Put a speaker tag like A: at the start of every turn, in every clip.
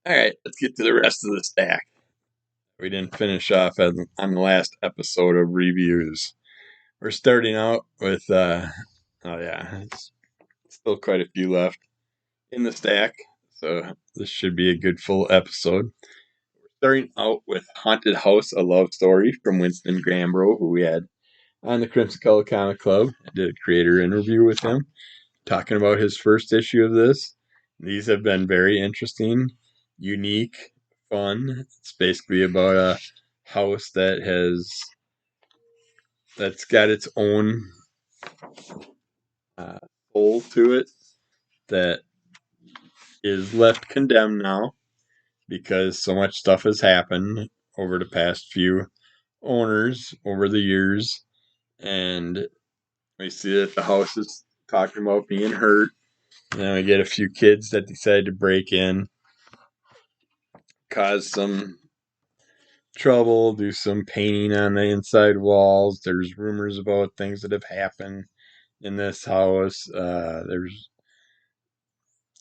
A: All right, let's get to the rest of the stack. We didn't finish off on the last episode of reviews. We're starting out with, oh yeah, it's still quite a few left in the stack, so this should be a good full episode. Starting out with Haunted House, a love story from Winston Grambro, who we had on the Crimson Color Comic Club. I did a creator interview with him, talking about his first issue of this. These have been very interesting, unique, fun. It's basically about a house that's got its own uh, soul to it that is left condemned now because so much stuff has happened over the past few owners over the years, and we see that the house is talking about being hurt. And then we get a few kids that decide to break in, cause some trouble, do some painting on the inside walls. There's rumors about things that have happened in this house. There's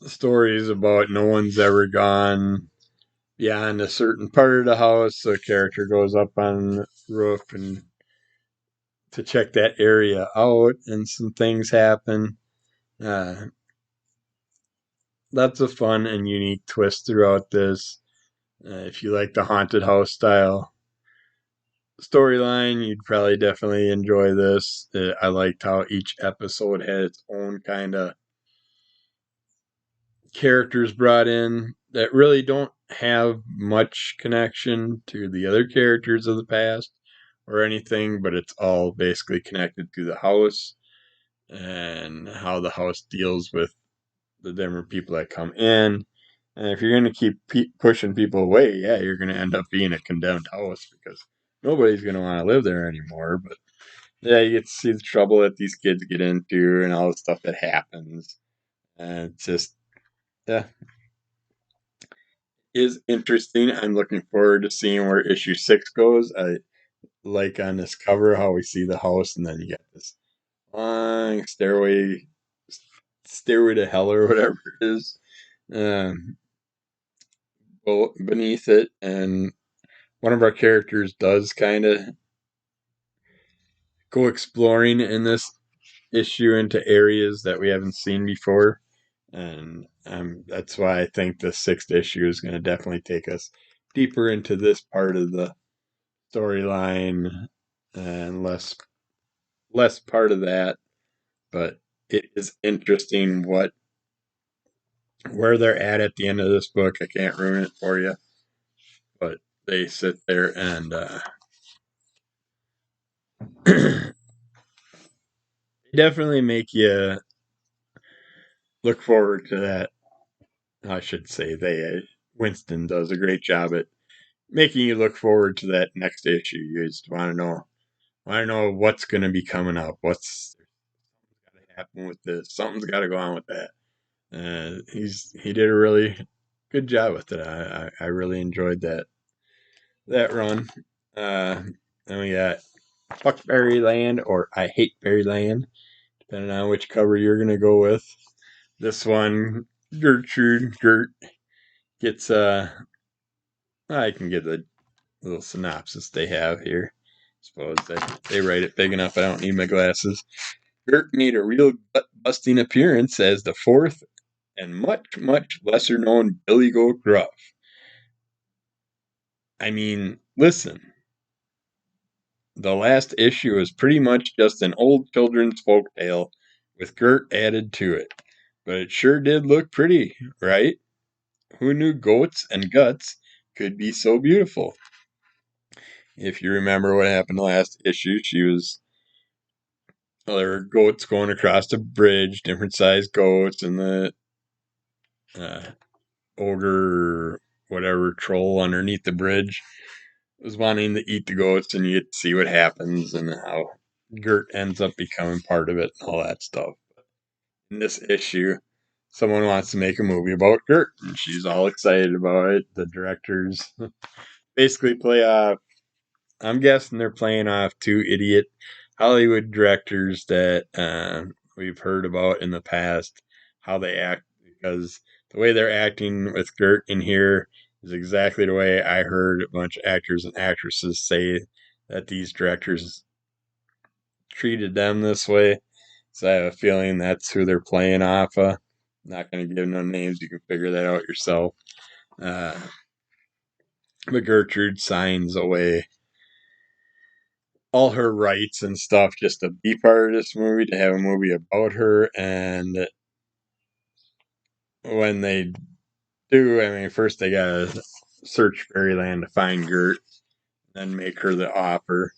A: stories about no one's ever gone beyond a certain part of the house. So a character goes up on the roof and to check that area out, and some things happen. Uh, Lots of fun and unique twists throughout this. If you like the haunted house style storyline, you'd probably definitely enjoy this. I liked how each episode had its own kind of characters brought in that really don't have much connection to the other characters of the past or anything, but it's all basically connected to the house and how the house deals with the different people that come in. And if you're going to keep pushing people away, yeah, you're going to end up being a condemned house because nobody's going to want to live there anymore. But yeah, you get to see the trouble that these kids get into and all the stuff that happens. And it's just, yeah, is interesting. I'm looking forward to seeing where issue 6 goes. I like on this cover how we see the house and then you get this long stairway to hell or whatever it is. Um, beneath it, and one of our characters does kind of go exploring in this issue into areas that we haven't seen before, and that's why I think the 6th issue is going to definitely take us deeper into this part of the storyline and less part of that. But it is interesting where they're at the end of this book. I can't ruin it for you, but they sit there and definitely make you look forward to that. I should say Winston does a great job at making you look forward to that next issue. You just want to know what's going to be coming up. What's got to happen with this? Something's got to go on with that. He did a really good job with it. I really enjoyed that run. Then we got Fuck Fairyland or I Hate Fairyland, depending on which cover you're going to go with. This one, Gert gets I can get the little synopsis they have here. I suppose that they write it big enough I don't need my glasses. Gert made a real gut-busting appearance as the fourth and much lesser known Billy Goat Gruff. I mean, listen, the last issue is pretty much just an old children's folk tale with Gert added to it. But it sure did look pretty, right? Who knew goats and guts could be so beautiful? If you remember what happened last issue, there were goats going across the bridge, different sized goats, and the uh, ogre, whatever troll underneath the bridge was wanting to eat the goats, and you get to see what happens and how Gert ends up becoming part of it and all that stuff. In this issue, someone wants to make a movie about Gert, and she's all excited about it. The directors basically play off. I'm guessing they're playing off two idiot Hollywood directors that we've heard about in the past, how they act, because the way they're acting with Gert in here is exactly the way I heard a bunch of actors and actresses say that these directors treated them this way. So I have a feeling that's who they're playing off of. Not going to give no names. You can figure that out yourself. Uh, but Gertrude signs away all her rights and stuff just to be part of this movie, to have a movie about her. And when they do, I mean, first they gotta search Fairyland to find Gert, then make her the offer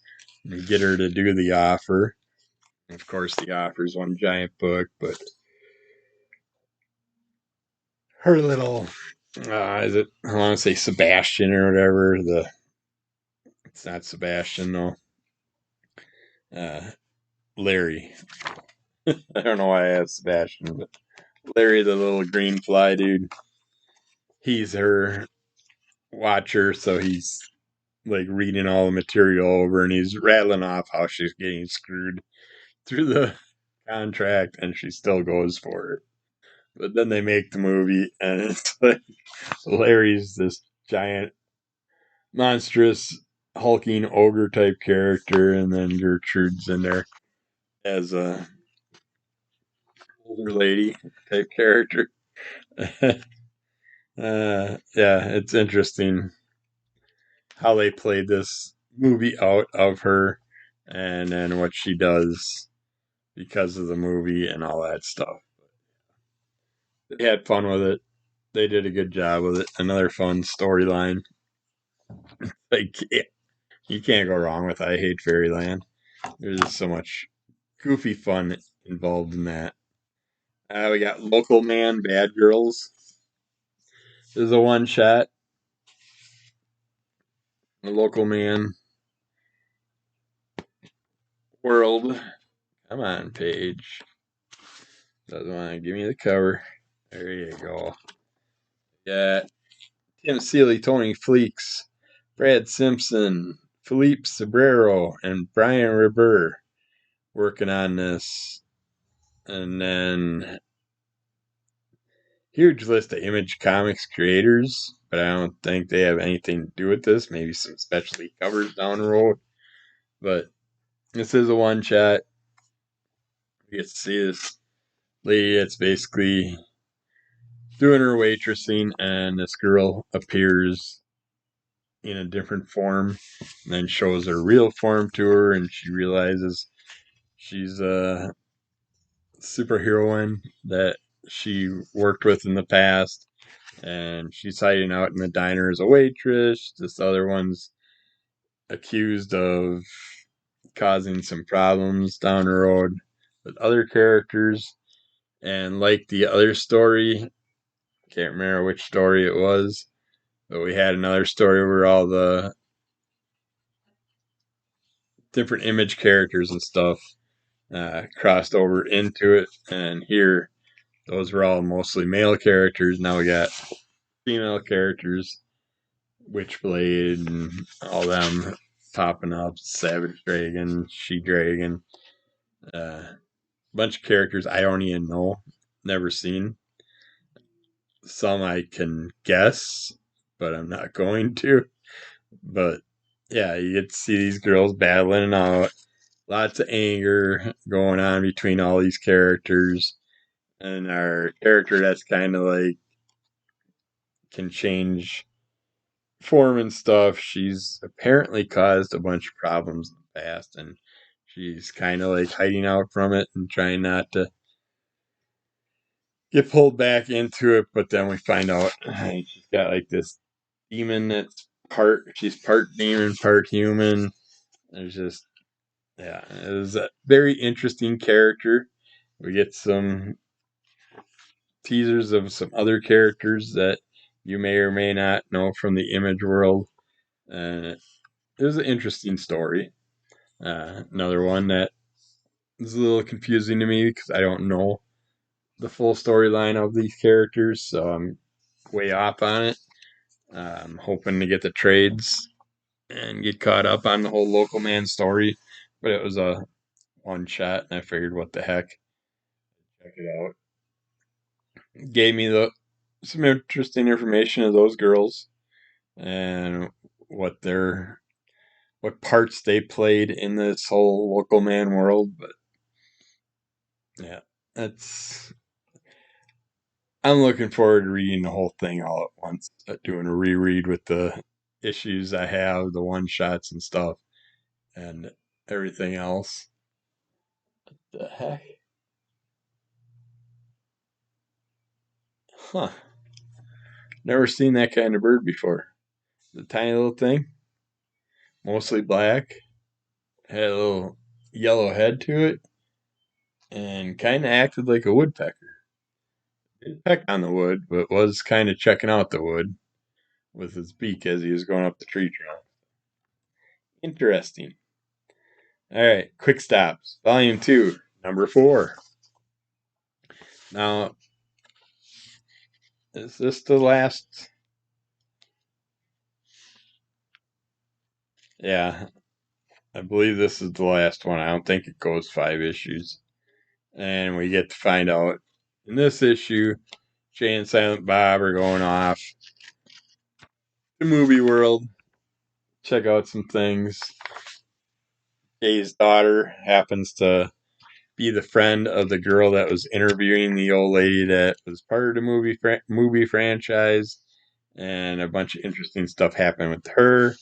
A: and get her to do the offer. And of course, the offer is one giant book, but her little, is it, I want to say Sebastian or whatever, it's not Sebastian, no, uh, Larry. I don't know why I have Sebastian, but Larry, the little green fly dude, he's her watcher, so he's like reading all the material over and he's rattling off how she's getting screwed through the contract and she still goes for it. But then they make the movie and it's like Larry's this giant, monstrous, hulking ogre type character, and then Gertrude's in there as a older lady type character. Yeah, it's interesting how they played this movie out of her and then what she does because of the movie and all that stuff. They had fun with it. They did a good job with it. Another fun storyline. Like, you can't go wrong with I Hate Fairyland. There's just so much goofy fun involved in that. We got Local Man, Bad Girls. There's a one shot. The Local Man world. Come on, page. Doesn't want to give me the cover. There you go. Got Tim Seeley, Tony Fleeks, Brad Simpson, Philippe Sobrero, and Brian Reber working on this. And then huge list of Image Comics creators, but I don't think they have anything to do with this. Maybe some specialty covers down the road. But this is a one shot. We get to see this lady that's basically doing her waitressing, and this girl appears in a different form and then shows her real form to her, and she realizes she's a superheroine that she worked with in the past, and she's hiding out in the diner as a waitress. This other one's accused of causing some problems down the road with other characters. And like the other story, can't remember which story it was, but we had another story where all the different Image characters and stuff crossed over into it. And here, those were all mostly male characters. Now we got female characters, Witchblade, and all them popping up. Savage Dragon, She Dragon, a bunch of characters I don't even know, never seen. Some I can guess, but I'm not going to. But yeah, you get to see these girls battling out. Lots of anger going on between all these characters. And our character that's kind of like can change form and stuff. She's apparently caused a bunch of problems in the past, and she's kind of like hiding out from it and trying not to get pulled back into it. But then we find out she's got like this demon that's she's part demon, part human. There's just, yeah, it was a very interesting character. We get some teasers of some other characters that you may or may not know from the Image world. And it was an interesting story. Another one that is a little confusing to me because I don't know the full storyline of these characters, so I'm way off on it. I'm hoping to get the trades and get caught up on the whole Local Man story, but it was a one shot, and I figured, what the heck, check it out. Gave me the some interesting information of those girls and what their what parts they played in this whole local man world. But yeah, that's I'm looking forward to reading the whole thing all at once, doing a reread with the issues I have, the one shots and stuff, and everything else. The heck? Huh. Never seen that kind of bird before. The tiny little thing, mostly black, had a little yellow head to it, and kind of acted like a woodpecker. Didn't peck on the wood, but was kind of checking out the wood with his beak as he was going up the tree trunk. Interesting. All right, quick stops. Volume 2, number 4. Now, is this the last? Yeah, I believe this is the last one. I don't think it goes 5 issues. And we get to find out in this issue, Jay and Silent Bob are going off the movie world, check out some things. Jay's daughter happens to be the friend of the girl that was interviewing the old lady that was part of the movie franchise, and a bunch of interesting stuff happened with her.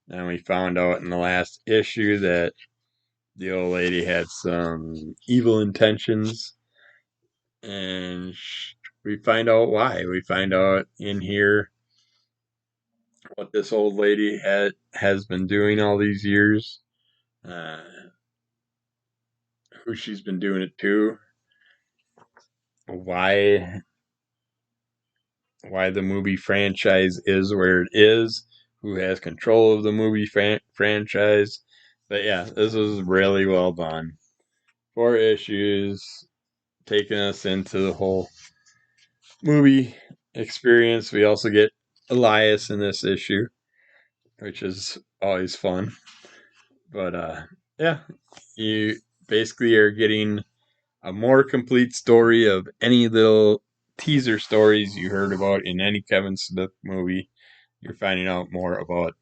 A: And we found out in the last issue that the old lady had some evil intentions, and we find out why. We find out in here what this old lady has been doing all these years, uh, who she's been doing it to, why the movie franchise is where it is, who has control of the movie franchise. But yeah, this was really well done. 4 issues, taking us into the whole movie experience. We also get Elias in this issue, which is always fun. But yeah, you basically are getting a more complete story of any little teaser stories you heard about in any Kevin Smith movie. You're finding out more about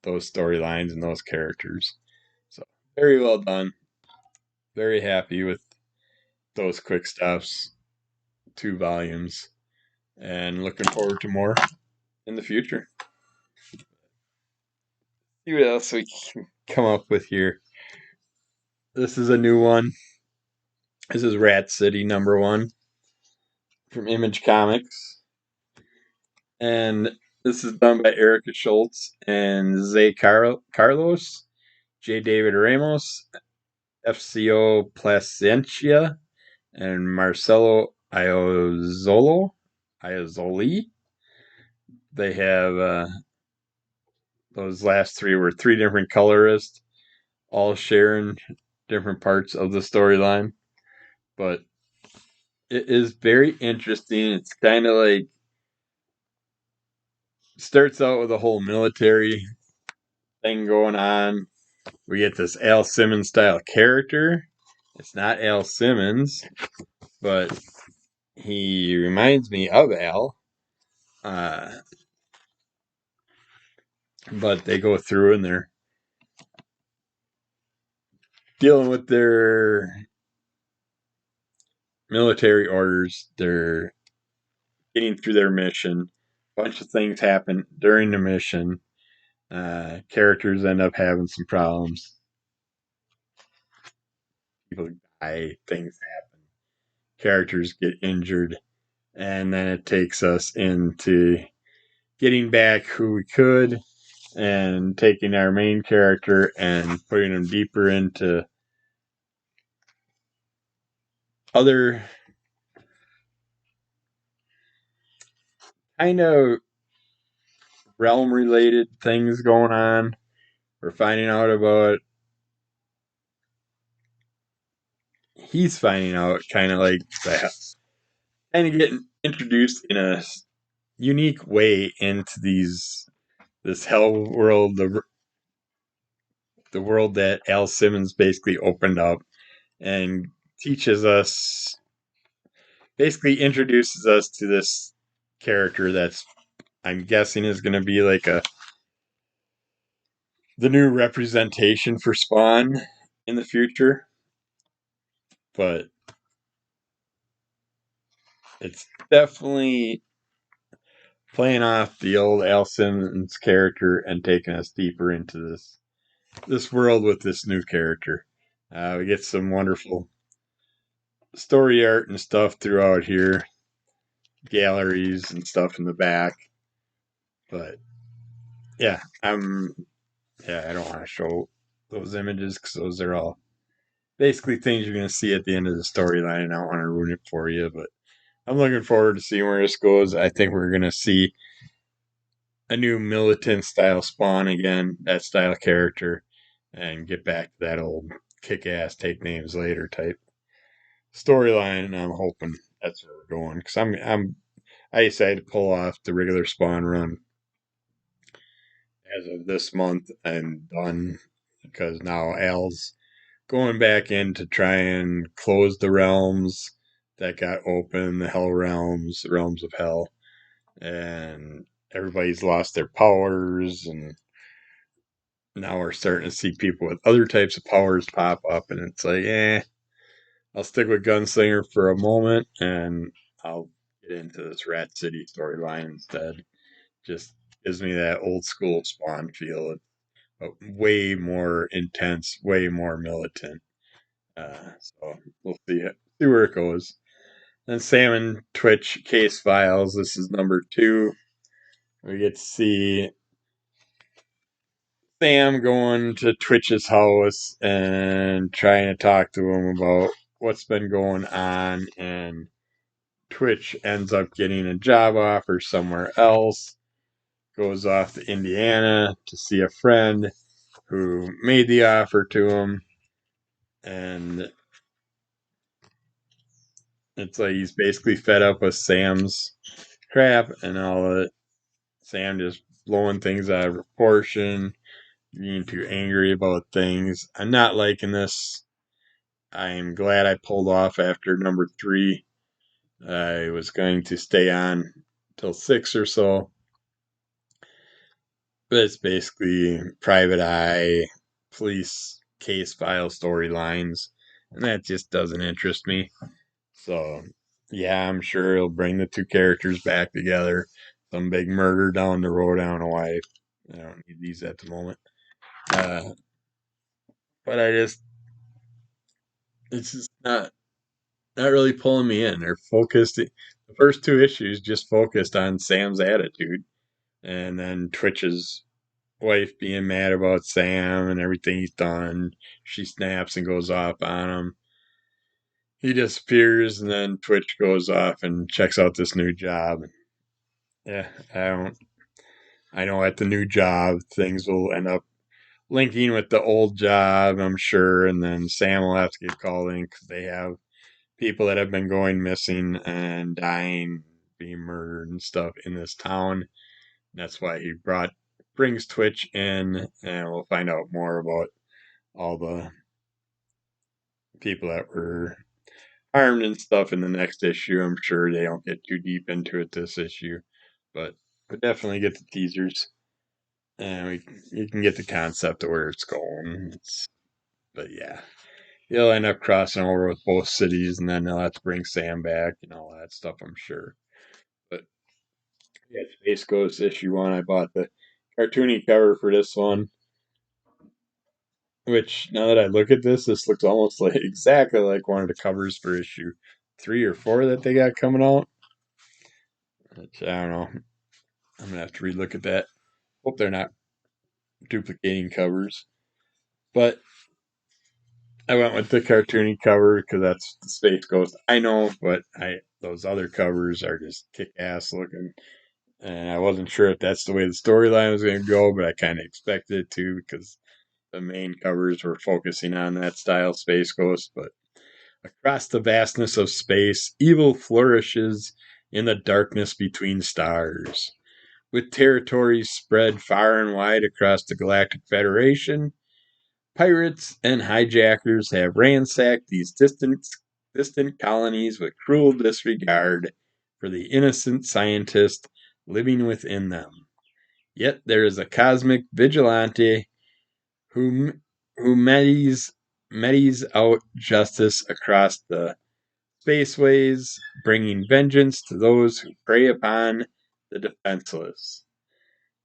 A: those storylines and those characters. So very well done. Very happy with those quick stops, 2 volumes, and looking forward to more in the future. See what else we can come up with here. This is a new one. This is Rat City #1 from Image Comics. And this is done by Erica Schultz and Zay Carlos, J. David Ramos, FCO Placentia, and Marcelo Iozoli. They have those last 3 were 3 different colorists, all sharing different parts of the storyline. But it is very interesting. It's kind of like starts out with a whole military thing going on. We get this Al Simmons style character. It's not Al Simmons, but he reminds me of Al. But they go through and they're dealing with their military orders. They're getting through their mission. A bunch of things happen during the mission. Characters end up having some problems. People die, things happen. Characters get injured. And then it takes us into getting back who we could and taking our main character and putting him deeper into other kind of realm related things going on. We're finding out about he's finding out kind of like that, kind of getting introduced in a unique way into this hell world, the world that Al Simmons basically opened up and teaches us, basically introduces us to this character that's I'm guessing is going to be like the new representation for Spawn in the future, but it's definitely playing off the old Al Simmons character and taking us deeper into this world with this new character. We get some wonderful story art and stuff throughout here, galleries and stuff in the back. But yeah, I don't want to show those images because those are all basically things you're going to see at the end of the storyline. I don't want to ruin it for you, but I'm looking forward to seeing where this goes. I think we're going to see a new militant style Spawn again, that style character, and get back to that old kick ass take names later type storyline. And I'm hoping that's where we're going because I decided to pull off the regular Spawn run as of this month. I'm done because now Al's going back in to try and close the realms that got open, the Hell realms, the realms of Hell, and everybody's lost their powers, and now we're starting to see people with other types of powers pop up, and it's like, I'll stick with Gunslinger for a moment, and I'll get into this Rat City storyline instead. Just gives me that old school Spawn feel, but way more intense, way more militant. So we'll see where it goes. Then Sam and Twitch case files. This is number 2. We get to see Sam going to Twitch's house and trying to talk to him about what's been going on, and Twitch ends up getting a job offer somewhere else, goes off to Indiana to see a friend who made the offer to him, and it's like he's basically fed up with Sam's crap and all of it. Sam just blowing things out of proportion, being too angry about things. I'm not liking this. I'm glad I pulled off after number 3. I was going to stay on till 6 or so. But it's basically private eye, police case file storylines, and that just doesn't interest me. So, yeah, I'm sure it'll bring the two characters back together. Some big murder down the road. I don't know why I don't need these at the moment. Uh, but it's just not really pulling me in. They're focused. The first 2 issues just focused on Sam's attitude, and then Twitch's wife being mad about Sam and everything he's done. She snaps and goes off on him. He disappears, and then Twitch goes off and checks out this new job. Yeah, I don't. I know at the new job things will end up linking with the old job, I'm sure, and then Sam will have to get called in because they have people that have been going missing and dying, being murdered and stuff in this town. That's why he brings Twitch in, and we'll find out more about all the people that were harmed and stuff in the next issue. I'm sure they don't get too deep into it this issue, but we definitely get the teasers, and you can get the concept of where it's going. But yeah, he'll end up crossing over with both cities, and then they'll have to bring Sam back and all that stuff, I'm sure. But yeah, Space Ghost issue 1. I bought the cartoony cover for this one, which now that I look at this looks almost like exactly like one of the covers for issue 3 or 4 that they got coming out. Which I don't know. I'm gonna have to relook at that. Hope they're not duplicating covers. But I went with the cartoony cover because that's the Space Ghost I know, but those other covers are just kick ass looking. And I wasn't sure if that's the way the storyline was going to go, but I kind of expected it to because the main covers were focusing on that style Space Ghost. But across the vastness of space, evil flourishes in the darkness between stars. With territories spread far and wide across the Galactic Federation, pirates and hijackers have ransacked these distant colonies with cruel disregard for the innocent scientist living within them. Yet there is a cosmic vigilante who metes out justice across the spaceways, bringing vengeance to those who prey upon the defenseless.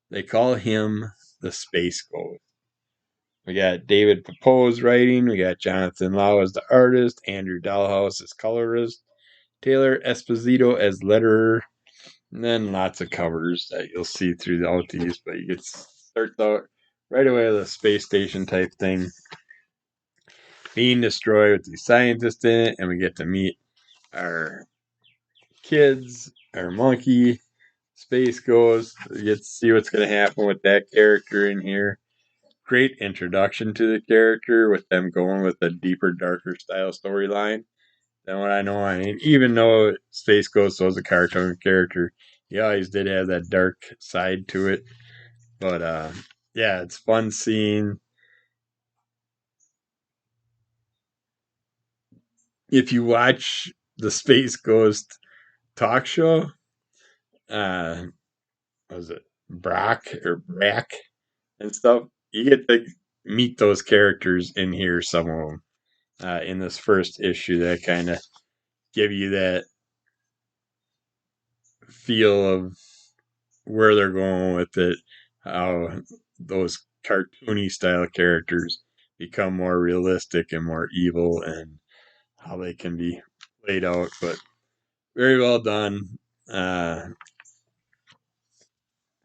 A: They call him the Space Ghost. We got David Papo's writing. We got Jonathan Lau as the artist, Andrew Dalhouse as colorist, Taylor Esposito as letterer, and then lots of covers that you'll see throughout these. But you get starts out right away with a space station type thing being destroyed with these scientists in it, and we get to meet our kids, our monkey, Space Ghost. You get to see what's going to happen with that character in here. Great introduction to the character with them going with a deeper, darker style storyline than what I know. I mean, even though Space Ghost was a cartoon character, he always did have that dark side to it. But yeah, it's fun seeing. If you watch the Space Ghost talk show, uh, was it Brock or Brack and stuff? You get to meet those characters in here, some of them, in this first issue that kind of give you that feel of where they're going with it, how those cartoony style characters become more realistic and more evil, and how they can be played out. But very well done.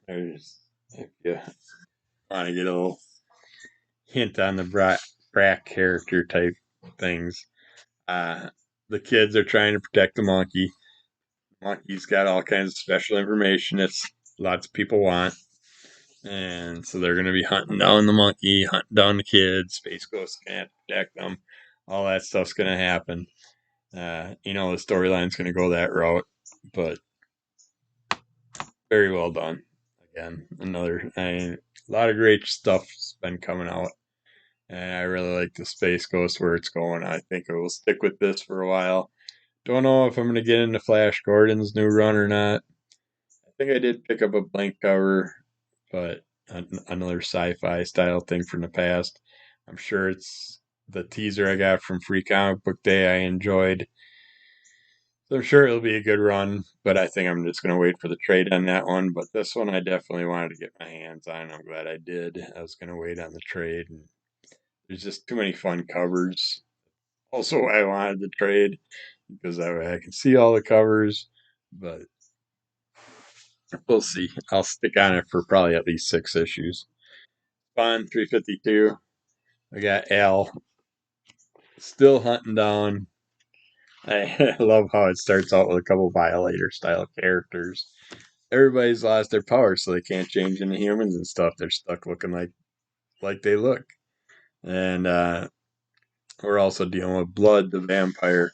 A: There's, if you want to get a little hint on the Brack character type things, uh, the kids are trying to protect the monkey. Monkey's got all kinds of special information that lots of people want. And so they're going to be hunting down the monkey, hunting down the kids. Space Ghost's going to have to protect them. All that stuff's going to happen. The storyline's going to go that route, but very well done. Again, a lot of great stuff's been coming out. And I really like the Space Ghost where it's going. I think it will stick with this for a while. Don't know if I'm going to get into Flash Gordon's new run or not. I think I did pick up a blank cover, but another sci-fi style thing from the past. I'm sure it's the teaser I got from Free Comic Book Day I enjoyed. So I'm sure it'll be a good run, but I think I'm just going to wait for the trade on that one. But this one I definitely wanted to get my hands on. I'm glad I did. I was going to wait on the trade, and there's just too many fun covers. Also, I wanted the trade because that way I can see all the covers, but we'll see. I'll stick on it for probably at least 6 issues. Spawn 352. I got Al still hunting down. I love how it starts out with a couple Violator style characters. Everybody's lost their power, so they can't change into humans and stuff. They're stuck looking like they look. And we're also dealing with Blood, the vampire,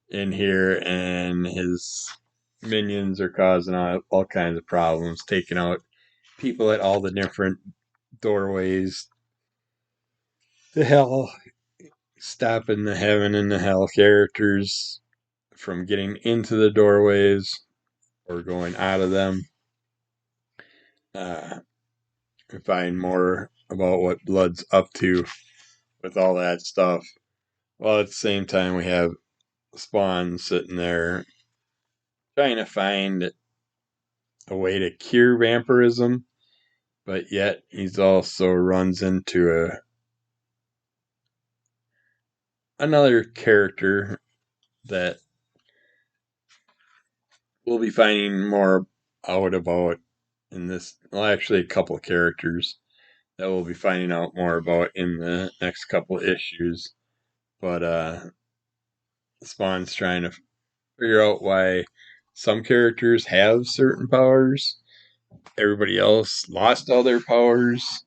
A: in here, and his minions are causing all kinds of problems, taking out people at all the different doorways to hell, stopping the heaven and the hell characters from getting into the doorways or going out of them. Uh, find more about what Blood's up to with all that stuff. While at the same time, we have Spawn sitting there trying to find a way to cure vampirism, but yet he's also runs into another character that we'll be finding more out about in this. Well, actually, a couple characters that we'll be finding out more about in the next couple issues. But Spawn's trying to figure out why some characters have certain powers, everybody else lost all their powers,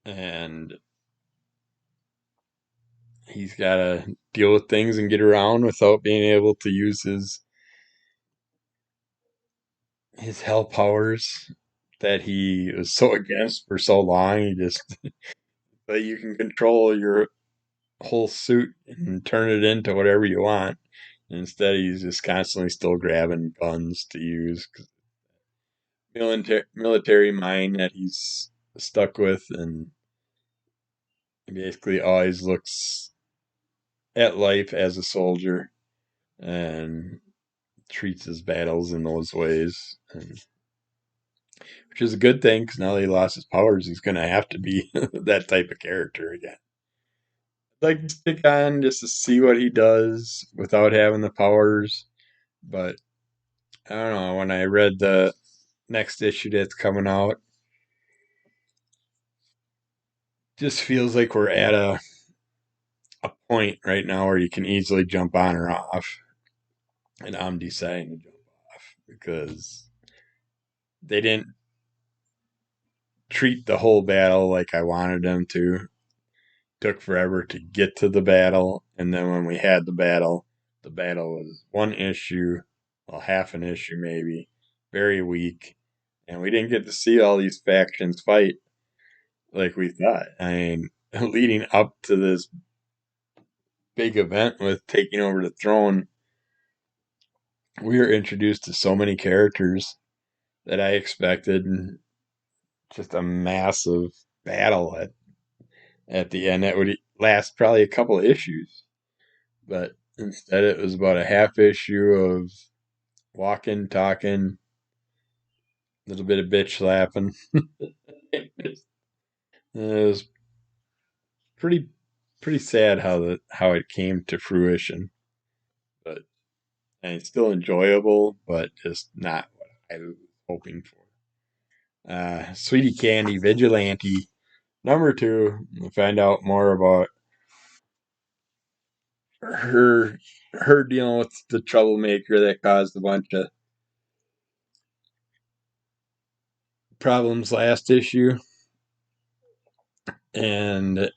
A: and he's got to deal with things and get around without being able to use his hell powers that he was so against for so long. He just that you can control your whole suit and turn it into whatever you want. Instead, he's just constantly still grabbing guns to use. Military mind that he's stuck with, and he basically always looks at life as a soldier and treats his battles in those ways, which is a good thing because now that he lost his powers, he's going to have to be that type of character again. I'd like to stick on just to see what he does without having the powers, but I don't know. When I read the next issue that's coming out, just feels like we're at a point right now where you can easily jump on or off, and I'm deciding to jump off because they didn't treat the whole battle like I wanted them to. Took forever to get to the battle, and then when we had the battle was one issue, well, half an issue maybe, very weak, and we didn't get to see all these factions fight like we thought. I mean, leading up to this big event with taking over the throne, we were introduced to so many characters that I expected, and just a massive battle at the end that would last probably a couple of issues. But instead, it was about a half issue of walking, talking, a little bit of bitch slapping. It was pretty pretty sad how it came to fruition, but and it's still enjoyable, but just not what I was hoping for. Sweetie Candy Vigilante #2. We find out more about her her dealing with the troublemaker that caused a bunch of problems last issue, and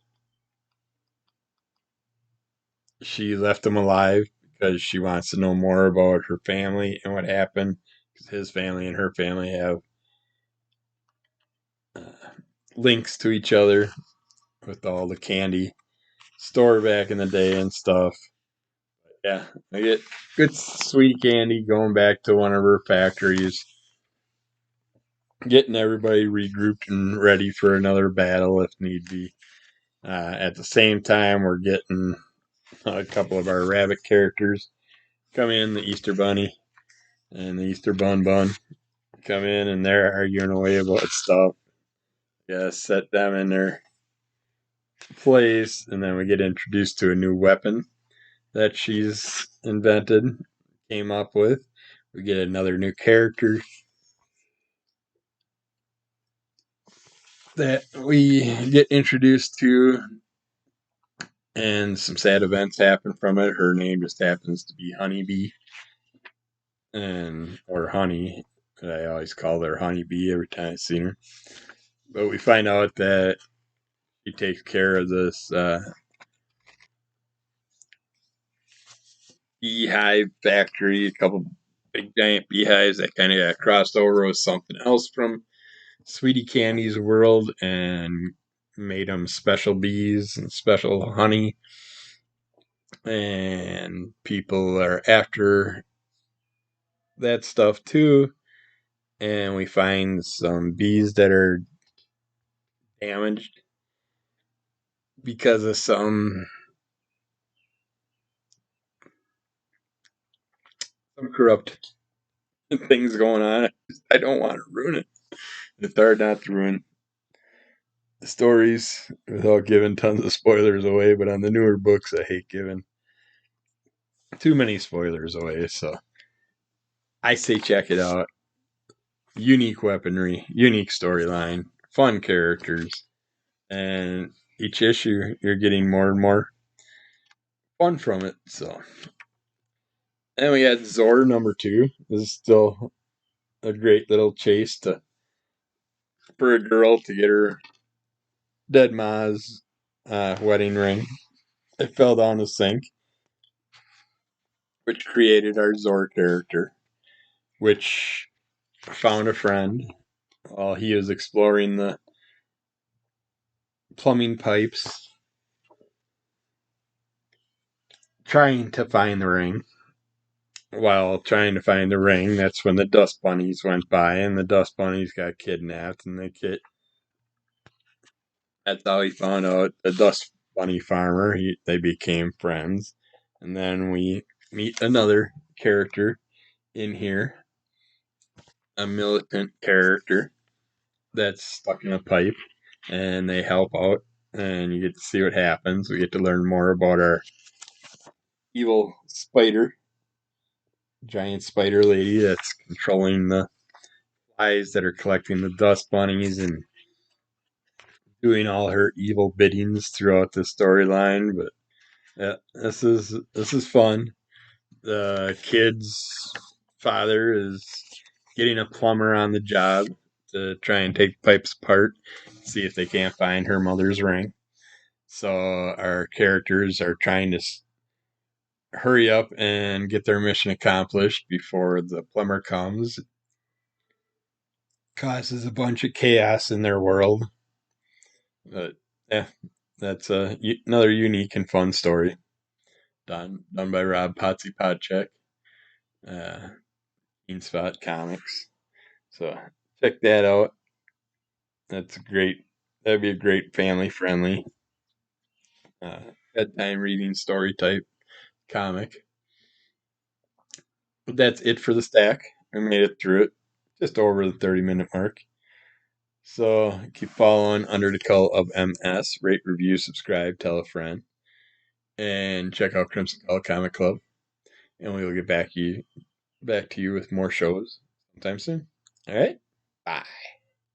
A: she left him alive because she wants to know more about her family and what happened, because his family and her family have uh, links to each other with all the candy store back in the day and stuff. Yeah, I get good sweet candy going back to one of her factories, getting everybody regrouped and ready for another battle if need be. At the same time, we're getting a couple of our rabbit characters come in, the Easter Bunny and the Easter Bun Bun come in, and they're arguing away about stuff. Yeah, set them in their place, and then we get introduced to a new weapon that she's invented, came up with. We get another new character that we get introduced to, and some sad events happen from it. Her name just happens to be Honeybee, and or Honey. I always call her Honeybee every time I see her. But we find out that she takes care of this beehive factory, a couple big giant beehives that kind of got crossed over with something else from Sweetie Candy's world and made them special bees and special honey. And people are after that stuff too. And we find some bees that are damaged because of some corrupt things going on. I don't want to ruin it. It's hard not to ruin the stories without giving tons of spoilers away, but on the newer books, I hate giving too many spoilers away. So I say check it out. Unique weaponry, unique storyline, fun characters, and each issue you're getting more and more fun from it. So, and we had Zor #2. This is still a great little chase to for a girl to get her dead ma's wedding ring. It fell down the sink, which created our Zor character, which found a friend while he was exploring the plumbing pipes, trying to find the ring. while trying to find the ring, that's when the dust bunnies went by, and the dust bunnies got kidnapped, and that's how he found out the dust bunny farmer. They became friends, and then we meet another character in here, a militant character that's stuck in a pipe, and they help out, and you get to see what happens. We get to learn more about our evil spider, giant spider lady that's controlling the flies that are collecting the dust bunnies and doing all her evil biddings throughout the storyline. But yeah, this is fun. The kid's father is getting a plumber on the job to try and take pipes apart, see if they can't find her mother's ring. So our characters are trying to hurry up and get their mission accomplished before the plumber comes. It causes a bunch of chaos in their world. But yeah, that's another unique and fun story done by Rob Potsy Podcheck, uh, Keen Spot Comics. So check that out. That's great. That'd be a great family friendly uh, bedtime reading story type comic. But that's it for the stack. We made it through it, just over the 30-minute mark. So keep following Under the Call of MS. Rate, review, subscribe, tell a friend, and check out Crimson Call Comic Club. And we will get back to you with more shows sometime soon. All right. Bye.